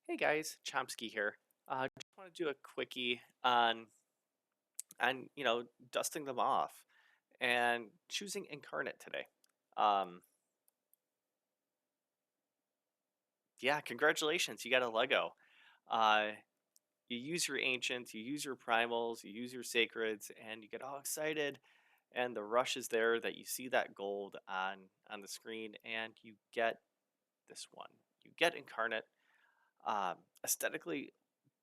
Hey guys, Chomsky here. Just want to do a quickie on dusting them off and choosing Incarnate today. Um, yeah, congratulations, you got a Lego. Uh, you use your ancients, you use your primals, you use your sacreds, and you get all excited. And the rush is there that you see that gold on the screen, and you get this one. You get Incarnate, aesthetically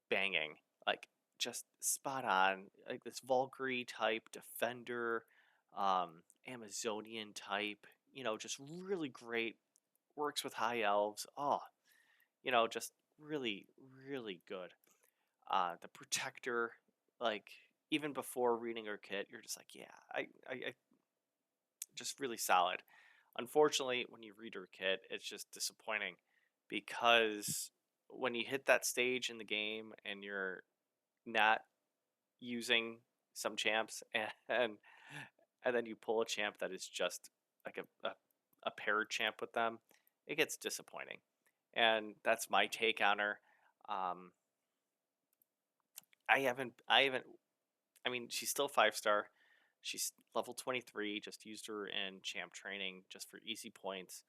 banging, like just spot on, like this Valkyrie type defender, Amazonian type, just really great. Works with high elves. Oh, just really, really good. The protector, like even before reading her kit, you're just like, yeah, I just really solid. Unfortunately, when you read her kit, it's just disappointing because when you hit that stage in the game and you're not using some champs and and then you pull a champ that is just like a paired champ with them, it gets disappointing. And that's my take on her. Um, I haven't. I mean, she's still 5 star. She's level 23. Just used her in champ training just for easy points.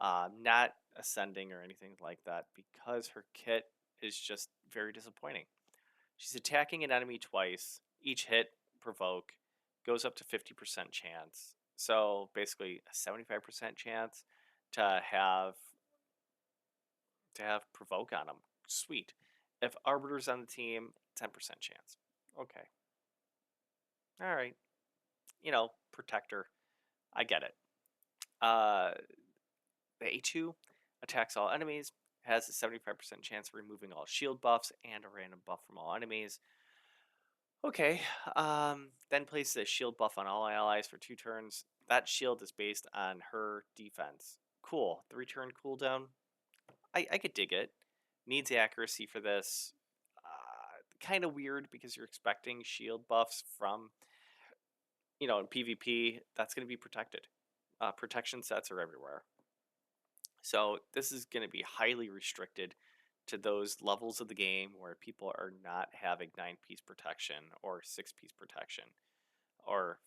Not ascending or anything like that because her kit is just very disappointing. She's attacking an enemy twice. Each hit, provoke, goes up to 50% chance. So basically a 75% chance to have provoke on them. Sweet. If Arbiter's on the team, 10% chance. Okay. All right. Protector. I get it. Uh, the A2 attacks all enemies, has a 75% chance of removing all shield buffs and a random buff from all enemies. Okay, then places a shield buff on all allies for 2 turns. That shield is based on her defense. Cool. 3 turn cooldown. I could dig it. Needs accuracy for this. Kind of weird because you're expecting shield buffs from, in PvP, that's going to be protected. Protection sets are everywhere. So this is going to be highly restricted to those levels of the game where people are not having 9-piece protection or 6-piece protection or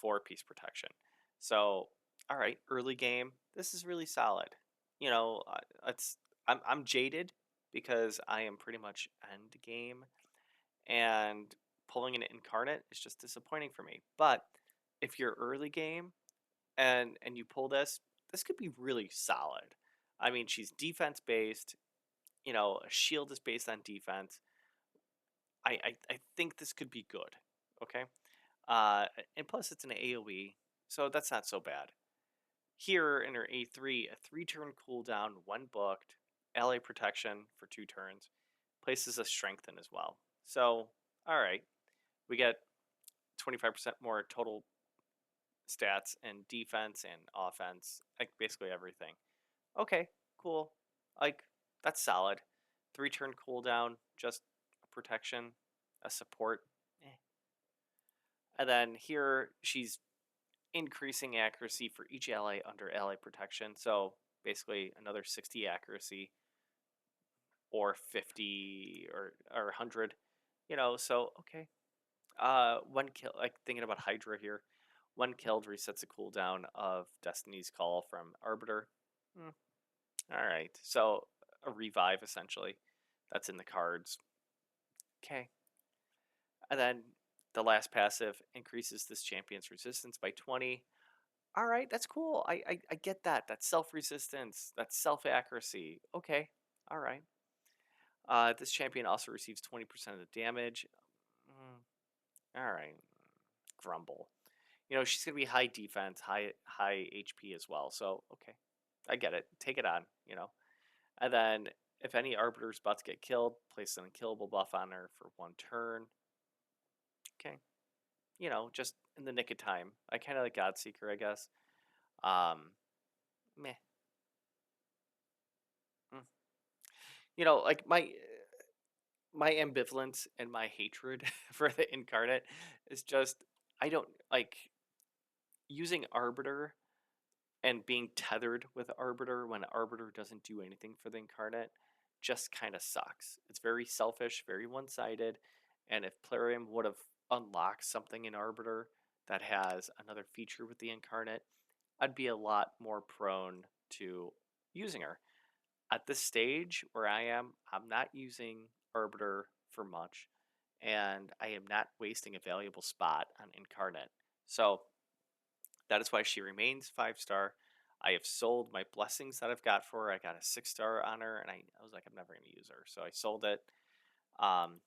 4-piece protection. So, all right, early game, this is really solid. It's I'm jaded because I am pretty much end game, and pulling an incarnate is just disappointing for me. But if you're early game and you pull this could be really solid. I mean, she's defense based. A shield is based on defense. I think this could be good. Okay. And plus it's an AoE, so that's not so bad. Here in her A3, a 3-turn cooldown, 1 booked, ally protection for 2 turns, places a strengthen as well. So, all right, we get 25% more total stats and defense and offense, like basically everything. Okay, cool. Like, that's solid. 3-turn cooldown, just a protection, a support. Eh. And then here she's increasing accuracy for each ally under ally protection. So basically another 60 accuracy or 50 or 100, so okay. One kill, like thinking about Hydra here. One killed resets a cooldown of Destiny's Call from Arbiter. Hmm, all right. So a revive essentially. That's in the cards. Okay. And then the last passive increases this champion's resistance by 20. All right, that's cool. I get that. That's self resistance. That's self accuracy. Okay. All right. This champion also receives 20% of the damage. All right. Grumble. She's gonna be high defense, high HP as well. So okay, I get it. Take it on. And then if any arbiter's about to get killed, place an unkillable buff on her for 1 turn. Okay. Just in the nick of time. I kind of like Godseeker, I guess. Meh. Mm. Like my ambivalence and my hatred for the incarnate is just I don't like using arbiter and being tethered with arbiter when arbiter doesn't do anything for the incarnate. just kind of sucks. It's very selfish, very one-sided, and if Plarium would have unlocked something in Arbiter that has another feature with the Incarnate, I'd be a lot more prone to using her. At this stage where I am, I'm not using Arbiter for much, and I am not wasting a valuable spot on Incarnate. So that is why she remains 5-star. I have sold my blessings that I've got for her. I got a 6-star on her, and I was like, I'm never going to use her. So I sold it. Um,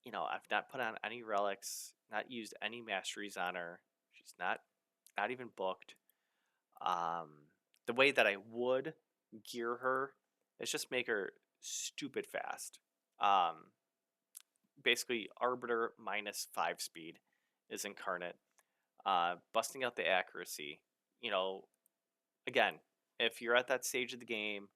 I've not put on any relics, not used any masteries on her. She's not even booked. Um, the way that I would gear her is just make her stupid fast. Basically, Arbiter minus 5 speed is Incarnate. Busting out the accuracy. You know, again, if you're at that stage of the game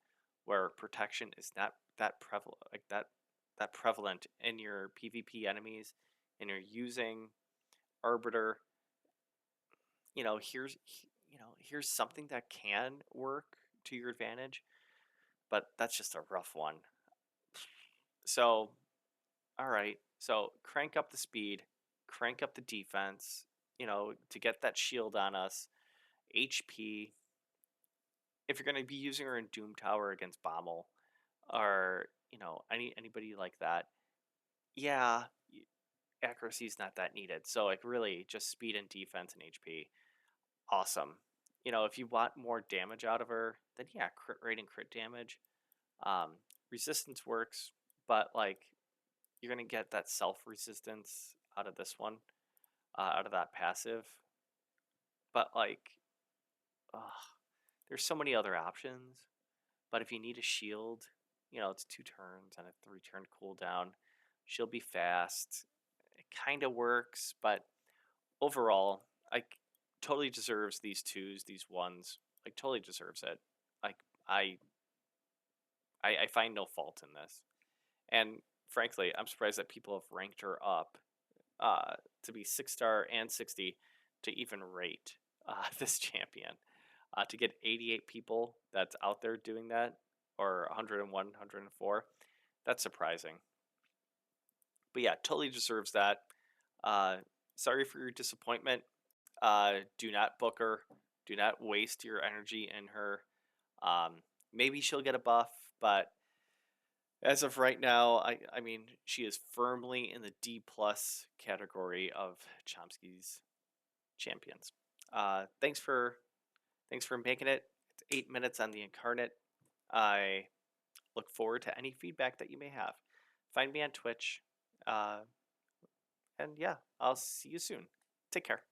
where protection is not that prevalent, that prevalent in your PvP enemies, and you're using Arbiter, here's something that can work to your advantage, but that's just a rough one. So, all right, so crank up the speed, crank up the defense, to get that shield on us. HP, if you're going to be using her in Doom Tower against Bommel, or anybody like that, yeah, accuracy is not that needed. So like really just speed and defense and HP, awesome. If you want more damage out of her, then yeah, crit rate and crit damage. Um, Resistance works, but like you're gonna get that self resistance out of this one, out of that passive. But like, ugh, there's so many other options. But if you need a shield, it's 2 turns and a 3-turn cooldown. She'll be fast. It kind of works, but overall, like totally deserves these 2s, these 1s. Like totally deserves it. Like I I find no fault in this. And frankly, I'm surprised that people have ranked her up to be 6-star and 60 to even rate this champion. To get 88 people that's out there doing that, or 101, 104, that's surprising. But yeah, totally deserves that. Uh, Sorry for your disappointment. Do not book her. Do not waste your energy in her. Maybe she'll get a buff, but as of right now, I mean, she is firmly in the D plus category of Chomsky's champions. Thanks for making it. It's 8 minutes on the Incarnate. I look forward to any feedback that you may have. Find me on Twitch. And yeah, I'll see you soon. Take care.